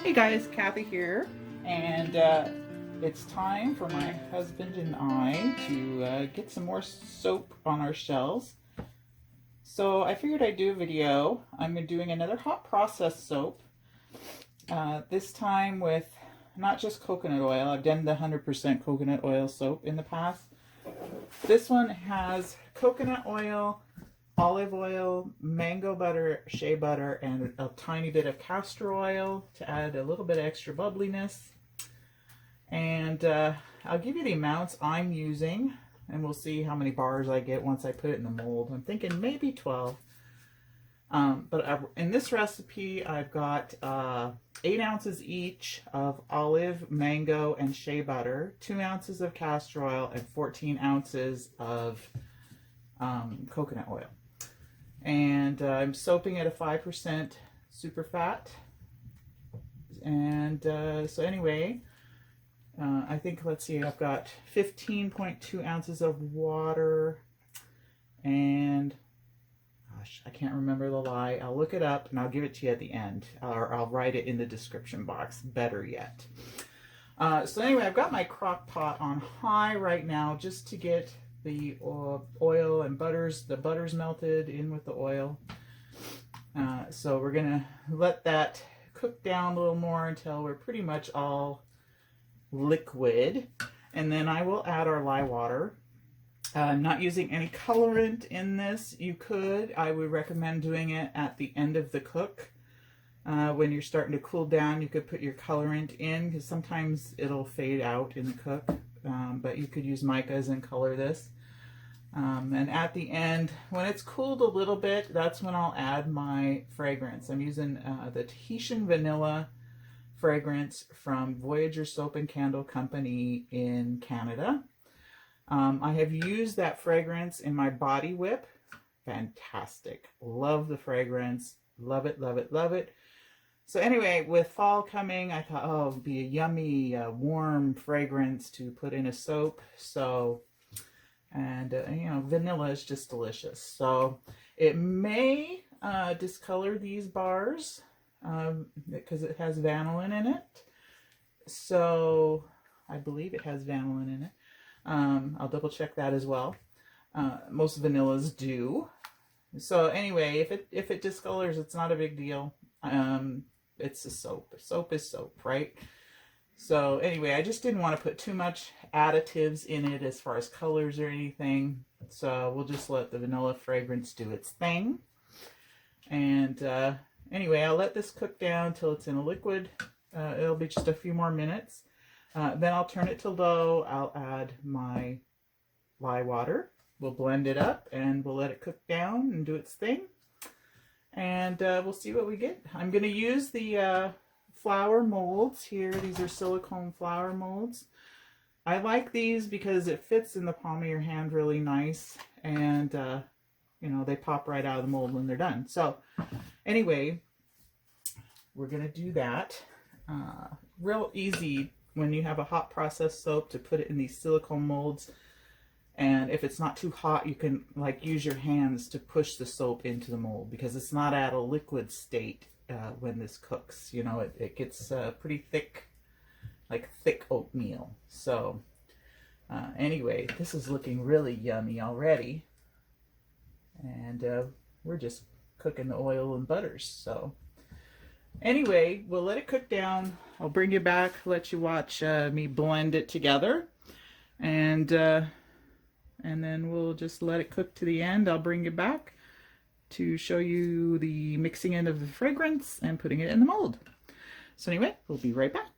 Hey guys, Kathy here, and it's time for my husband and I to get some more soap on our shelves. So I figured I'd do a video. I'm doing another hot process soap, this time with not just coconut oil. I've done the 100% coconut oil soap in the past. This one has coconut oil, olive oil, mango butter, shea butter, and a tiny bit of castor oil to add a little bit of extra bubbliness. And I'll give you the amounts I'm using, and we'll see how many bars I get once I put it in the mold. I'm thinking maybe 12. But in this recipe, I've got 8 ounces each of olive, mango, and shea butter, 2 ounces of castor oil, and 14 ounces of coconut oil. And I'm soaping at a 5% super fat. And so anyway, I think, let's see, I've got 15.2 ounces of water, and gosh, I can't remember the lye. I'll look it up and I'll give it to you at the end, or I'll write it in the description box, better yet. So anyway, I've got my crock pot on high right now just to get the oil and the butters melted in with the oil. So we're gonna let that cook down a little more until we're pretty much all liquid, and then I will add our lye water. I'm not using any colorant in this. I would recommend doing it at the end of the cook. When you're starting to cool down, you could put your colorant in, because sometimes it'll fade out in the cook. But you could use micas and color this. And at the end, when it's cooled a little bit, that's when I'll add my fragrance. I'm using the Tahitian vanilla fragrance from Voyager Soap and Candle Company in Canada. I have used that fragrance in my body whip. Fantastic. Love the fragrance. Love it, love it, love it. So anyway, with fall coming, I thought, oh, it'd be a yummy, warm fragrance to put in a soap. So, and you know, vanilla is just delicious. So it may discolor these bars because it has vanillin in it. So I believe it has vanillin in it. I'll double check that as well. Most vanillas do. So anyway, if it discolors, it's not a big deal. It's a soap. Soap is soap, right? So anyway, I just didn't want to put too much additives in it as far as colors or anything. So we'll just let the vanilla fragrance do its thing. And anyway, I'll let this cook down till it's in a liquid. It'll be just a few more minutes. Then I'll turn it to low. I'll add my lye water. We'll blend it up and we'll let it cook down and do its thing. And we'll see what we get. I'm going to use the flower molds here. These are silicone flower molds. I like these because it fits in the palm of your hand really nice. And, you know, they pop right out of the mold when they're done. So anyway, we're going to do that. Real easy when you have a hot process soap to put it in these silicone molds. And if it's not too hot, you can like use your hands to push the soap into the mold, because it's not at a liquid state when this cooks. You know, it gets pretty thick, like thick oatmeal. So anyway, this is looking really yummy already. And we're just cooking the oil and butters. So anyway, we'll let it cook down. I'll bring you back, let you watch me blend it together. And then we'll just let it cook to the end. I'll bring you back to show you the mixing in of the fragrance and putting it in the mold. So anyway, we'll be right back.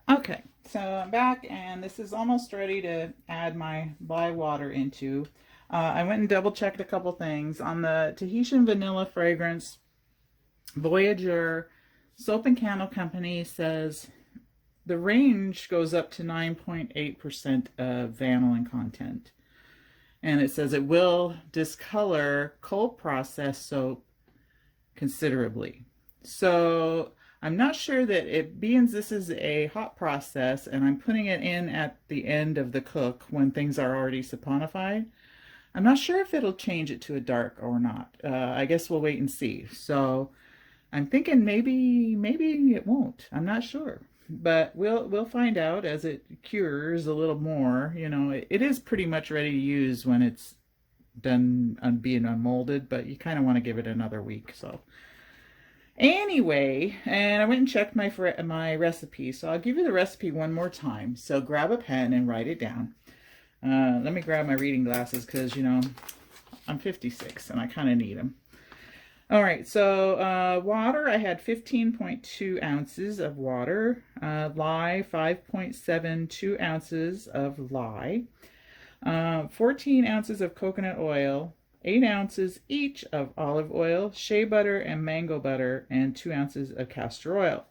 Okay, so I'm back, and this is almost ready to add my lye water into. I went and double checked a couple things. On the Tahitian vanilla fragrance, Voyager Soap and Candle Company says the range goes up to 9.8% of vanillin content. And it says it will discolor cold process soap considerably. So I'm not sure that it, being this is a hot process and I'm putting it in at the end of the cook when things are already saponified, I'm not sure if it'll change it to a dark or not. I guess we'll wait and see. So I'm thinking maybe it won't. I'm not sure. But we'll find out as it cures a little more. You know, it is pretty much ready to use when it's done on being unmolded, but you kind of want to give it another week. So anyway, and I went and checked my recipe. So I'll give you the recipe one more time. So grab a pen and write it down. Let me grab my reading glasses because, you know, I'm 56 and I kind of need them. All right, so water, I had 15.2 ounces of water. Lye, 5.72 ounces of lye. 14 ounces of coconut oil, 8 ounces each of olive oil, shea butter and mango butter, and 2 ounces of castor oil.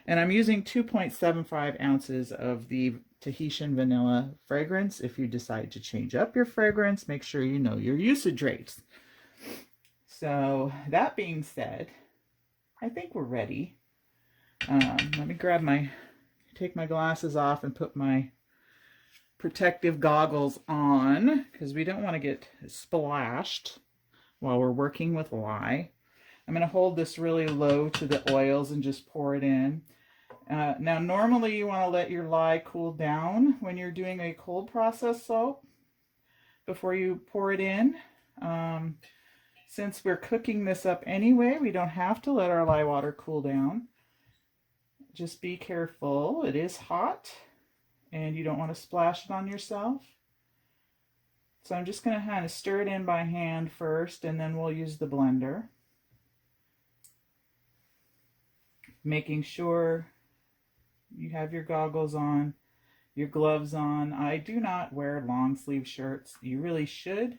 And I'm using 2.75 ounces of the Tahitian vanilla fragrance. If you decide to change up your fragrance, make sure you know your usage rates. So that being said, I think we're ready. Let me take my glasses off and put my protective goggles on because we don't want to get splashed while we're working with lye. I'm going to hold this really low to the oils and just pour it in. Now, normally you want to let your lye cool down when you're doing a cold process soap before you pour it in. Since we're cooking this up anyway, we don't have to let our lye water cool down. Just be careful. It is hot and you don't want to splash it on yourself. So I'm just going to kind of stir it in by hand first, and then we'll use the blender. Making sure you have your goggles on, your gloves on. I do not wear long sleeve shirts. You really should.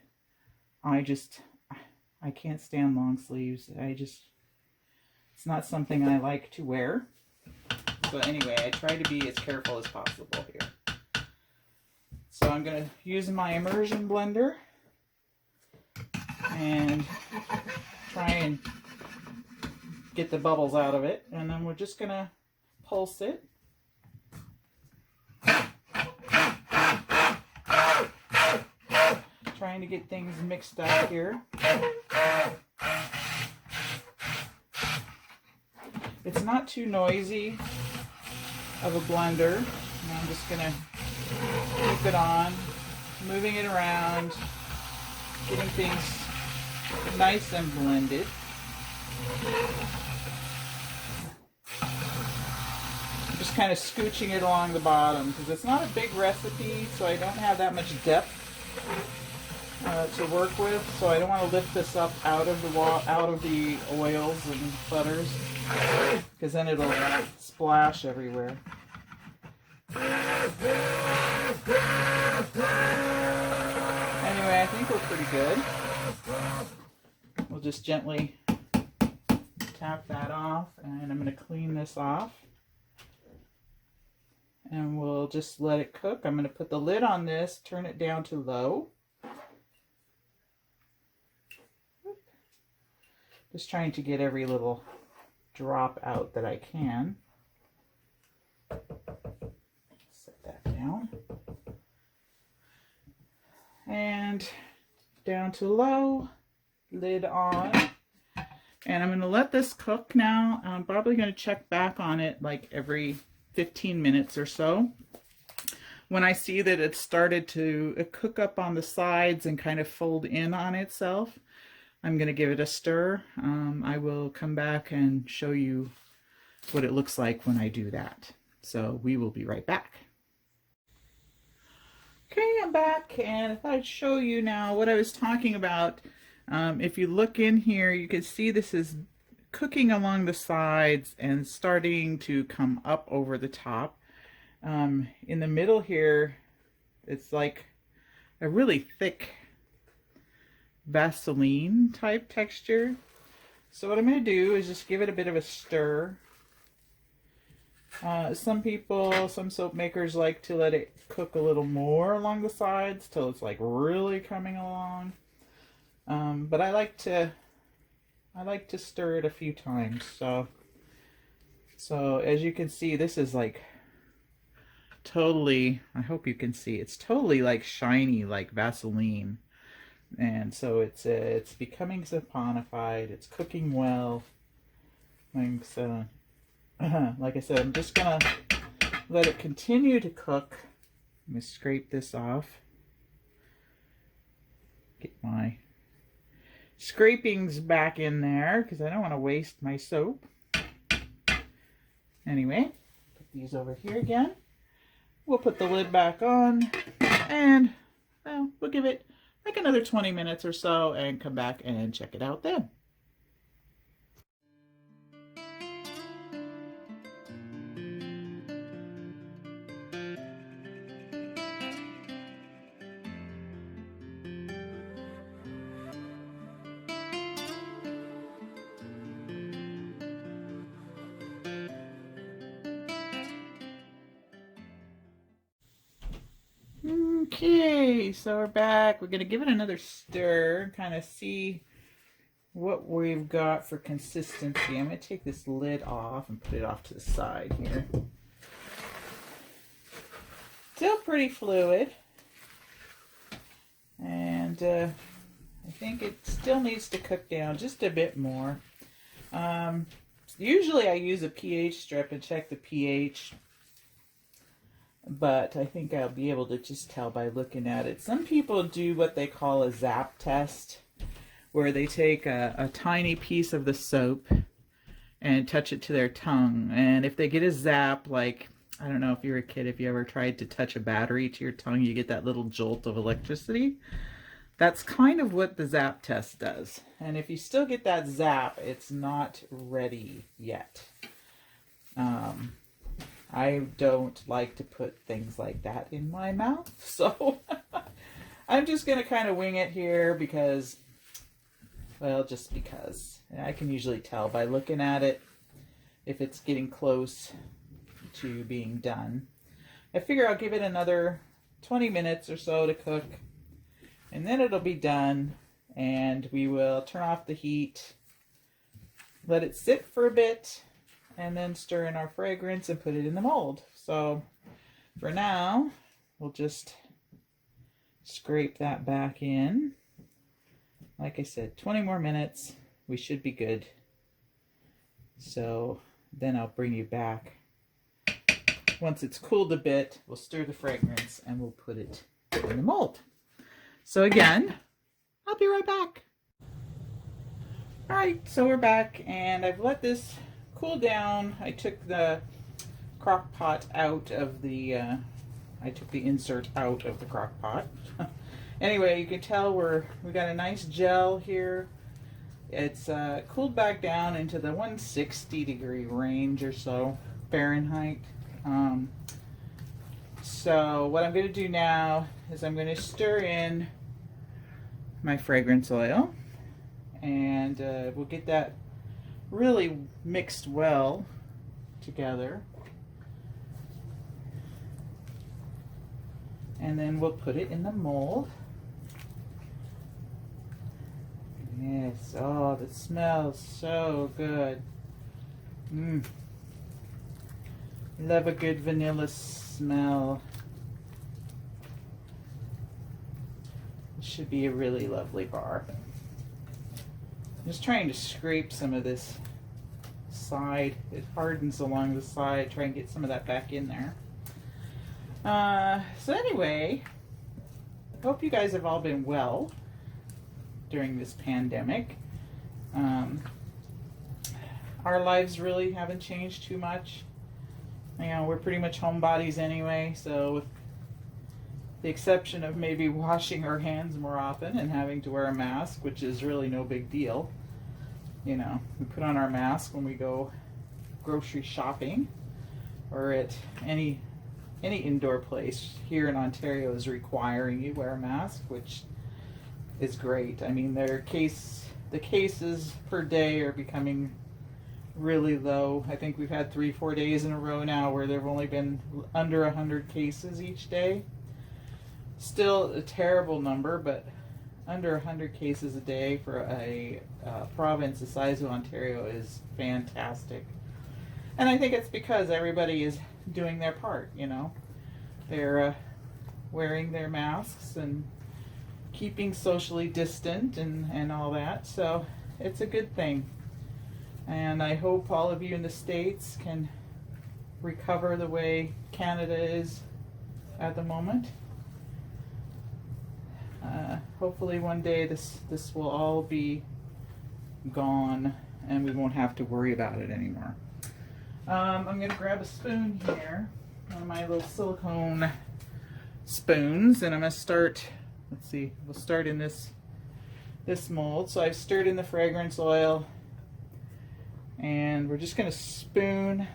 I can't stand long sleeves. It's not something I like to wear. So anyway, I try to be as careful as possible here. So I'm going to use my immersion blender and try and get the bubbles out of it. And then we're just going to pulse it. Trying to get things mixed up here. It's not too noisy of a blender. And I'm just going to keep it on, moving it around, getting things nice and blended. I'm just kind of scooching it along the bottom because it's not a big recipe, so I don't have that much depth to work with. So I don't want to lift this up out of the oils and butters because then it'll splash everywhere. Anyway, I think we're pretty good. We'll just gently tap that off, and I'm going to clean this off. And we'll just let it cook. I'm going to put the lid on this, turn it down to low. Just trying to get every little drop out that I can. Set that down. And down to low, lid on. And I'm going to let this cook now. I'm probably going to check back on it like every 15 minutes or so. When I see that it's started to cook up on the sides and kind of fold in on itself, I'm going to give it a stir. I will come back and show you what it looks like when I do that. So we will be right back. Okay, I'm back, and I thought I'd show you now what I was talking about. If you look in here, you can see this is cooking along the sides and starting to come up over the top. In the middle here, it's like a really thick Vaseline type texture. So what I'm going to do is just give it a bit of a stir. Some soap makers like to let it cook a little more along the sides till it's like really coming along. But I like to stir it a few times. So as you can see, this is like totally, I hope you can see, it's totally like shiny like Vaseline. And so it's becoming saponified, it's cooking well. Thanks. Like I said, I'm just gonna let it continue to cook. Let me scrape this off. Get my scrapings back in there because I don't want to waste my soap. Anyway, put these over here again. We'll put the lid back on and well, we'll give it like another 20 minutes or so and come back and check it out then. Okay, so we're back. We're going to give it another stir, kind of see what we've got for consistency. I'm going to take this lid off and put it off to the side here. Still pretty fluid. And I think it still needs to cook down just a bit more. Usually I use a pH strip and check the pH. But I think I'll be able to just tell by looking at it. Some people do what they call a zap test, where they take a tiny piece of the soap and touch it to their tongue. And if they get a zap, like, I don't know if you're a kid, if you ever tried to touch a battery to your tongue, you get that little jolt of electricity. That's kind of what the zap test does. And if you still get that zap, it's not ready yet. I don't like to put things like that in my mouth, so I'm just going to kind of wing it here because, well, just because. I can usually tell by looking at it if it's getting close to being done. I figure I'll give it another 20 minutes or so to cook, and then it'll be done, and we will turn off the heat, let it sit for a bit, and then stir in our fragrance and put it in the mold. So for now, we'll just scrape that back in. Like I said, 20 more minutes, we should be good. So then I'll bring you back. Once it's cooled a bit, we'll stir the fragrance and we'll put it in the mold. So again, I'll be right back. All right, so we're back and I've let this cool down. I took the crock pot out of the, I took the insert out of the crock pot. Anyway, you can tell we got a nice gel here. It's cooled back down into the 160-degree range or so, Fahrenheit. So what I'm going to do now is I'm going to stir in my fragrance oil, and we'll get that really mixed well together, and then we'll put it in the mold. Yes, oh, that smells so good. Love a good vanilla smell. It should be a really lovely bar. I'm just trying to scrape some of this side. It hardens along the side. Try and get some of that back in there. So anyway, I hope you guys have all been well during this pandemic. Our lives really haven't changed too much. You know, we're pretty much homebodies anyway, so with the exception of maybe washing our hands more often and having to wear a mask, which is really no big deal. You know, we put on our mask when we go grocery shopping or at any indoor place. Here in Ontario is requiring you wear a mask, which is great. I mean, the cases per day are becoming really low. I think we've had 3-4 days in a row now where there have only been under 100 cases each day. Still a terrible number, but under 100 cases a day for a province the size of Ontario is fantastic. And I think it's because everybody is doing their part, you know. They're wearing their masks and keeping socially distant and all that. So it's a good thing. And I hope all of you in the States can recover the way Canada is at the moment. Hopefully one day this will all be gone and we won't have to worry about it anymore. I'm going to grab a spoon here, one of my little silicone spoons, and I'm going to start, let's see, we'll start in this mold. So I've stirred in the fragrance oil, and we're just going to spoon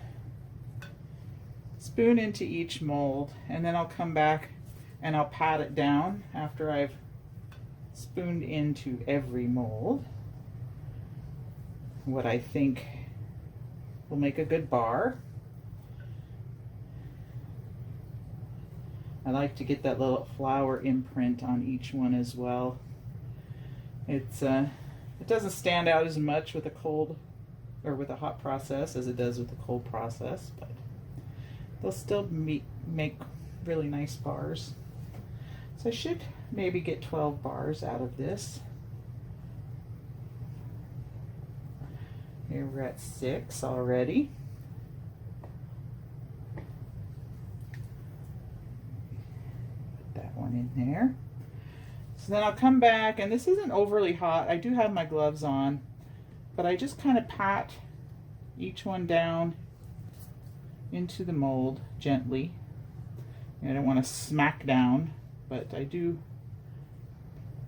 into each mold, and then I'll come back and I'll pat it down after I've spooned into every mold what I think will make a good bar. I like to get that little flower imprint on each one as well. It doesn't stand out as much with a cold or with a hot process as it does with a cold process, but they'll still make really nice bars. So I should maybe get 12 bars out of this. Here we're at 6 already. Put that one in there. So then I'll come back, and this isn't overly hot. I do have my gloves on, but I just kind of pat each one down into the mold gently. I don't want to smack down, but I do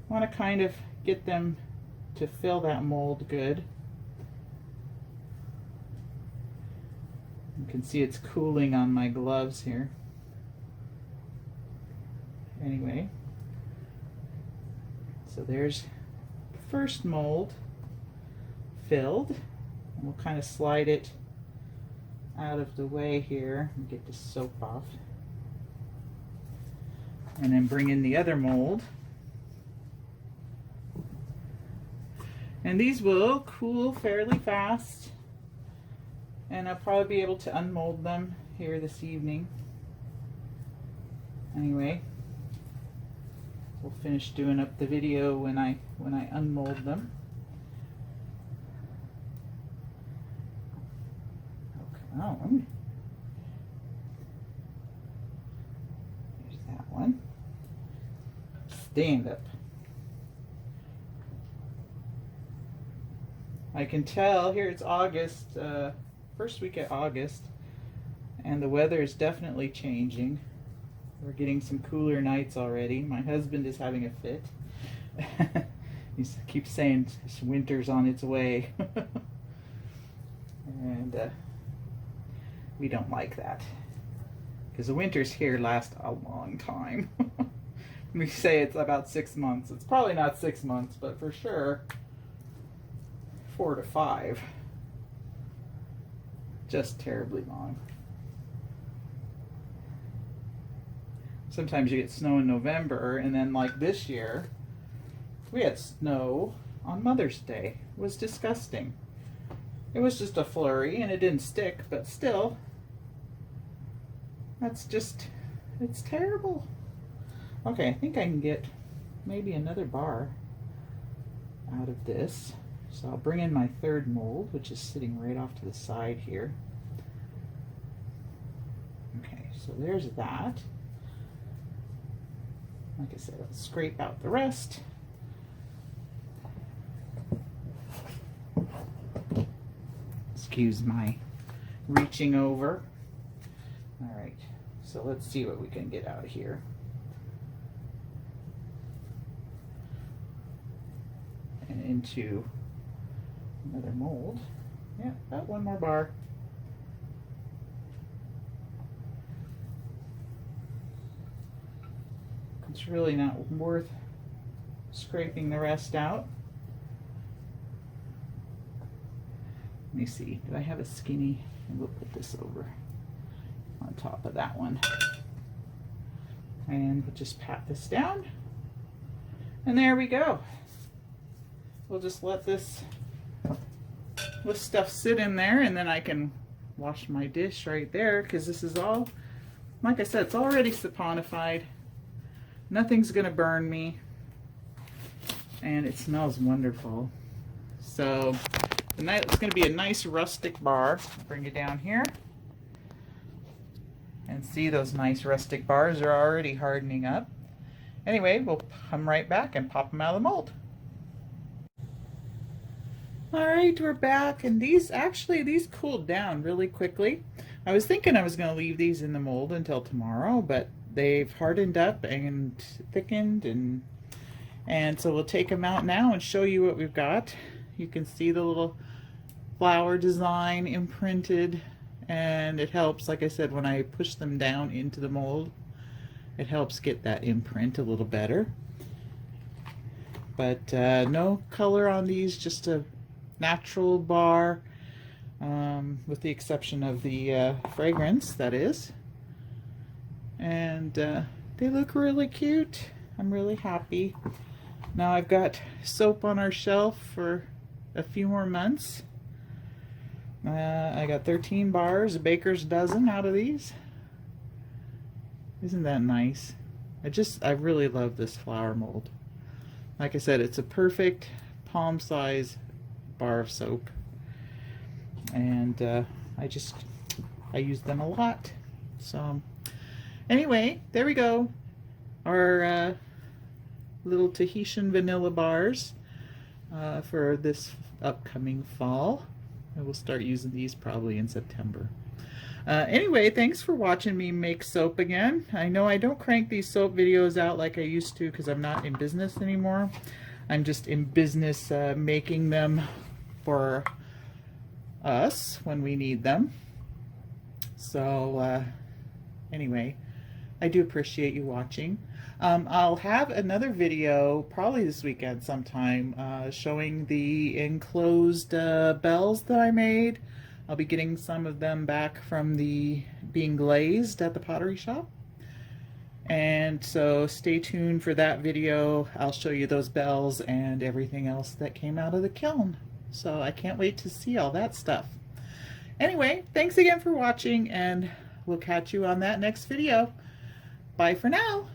want to kind of get them to fill that mold good. You can see it's cooling on my gloves here. Anyway, so there's the first mold filled, and we'll kind of slide it out of the way here and get the soap off. And then bring in the other mold. And these will cool fairly fast, and I'll probably be able to unmold them here this evening. Anyway, we'll finish doing up the video when I unmold them. Okay, oh, here's that one. Stand up. I can tell here it's August, first week of August, and the weather is definitely changing. We're getting some cooler nights already. My husband is having a fit. He keeps saying winter's on its way. And we don't like that, because the winters here last a long time. We say it's about 6 months. It's probably not 6 months, but for sure 4 to 5. Just terribly long. Sometimes you get snow in November, and then like this year, we had snow on Mother's Day. It was disgusting. It was just a flurry, and it didn't stick, but still, that's just, it's terrible. Okay, I think I can get maybe another bar out of this. So I'll bring in my third mold, which is sitting right off to the side here. Okay, so there's that. Like I said, I'll scrape out the rest. Excuse my reaching over. All right, so let's see what we can get out of here. And into another mold. Yeah, about one more bar. It's really not worth scraping the rest out. Let me see, do I have a skinny? And we'll put this over on top of that one. And we'll just pat this down. And there we go. We'll just let this stuff sit in there, and then I can wash my dish right there, because this is all, like I said, it's already saponified. Nothing's gonna burn me, and it smells wonderful. So It's going to be a nice rustic bar. Bring it down here. And see, those nice rustic bars are already hardening up. Anyway, we'll come right back and pop them out of the mold. All right, we're back, and these cooled down really quickly. I was thinking I was going to leave these in the mold until tomorrow, but they've hardened up and thickened, and so we'll take them out now and show you what we've got. You can see the little flower design imprinted, and it helps, like I said, when I push them down into the mold, it helps get that imprint a little better. But no color on these, just a natural bar, with the exception of the fragrance, that is. And they look really cute. I'm really happy. Now I've got soap on our shelf for a few more months. I got 13 bars, a baker's dozen out of these. Isn't that nice? I really love this flower mold. Like I said, it's a perfect palm size bar of soap. And I use them a lot. So anyway, there we go. Our little Tahitian vanilla bars for this upcoming fall. I will start using these probably in September. Anyway, thanks for watching me make soap again. I know I don't crank these soap videos out like I used to because I'm not in business anymore. I'm just in business making them for us when we need them. So anyway, I do appreciate you watching. I'll have another video probably this weekend sometime showing the enclosed bells that I made. I'll be getting some of them back from being glazed at the pottery shop. And so stay tuned for that video. I'll show you those bells and everything else that came out of the kiln. So I can't wait to see all that stuff. Anyway, thanks again for watching, and we'll catch you on that next video. Bye for now.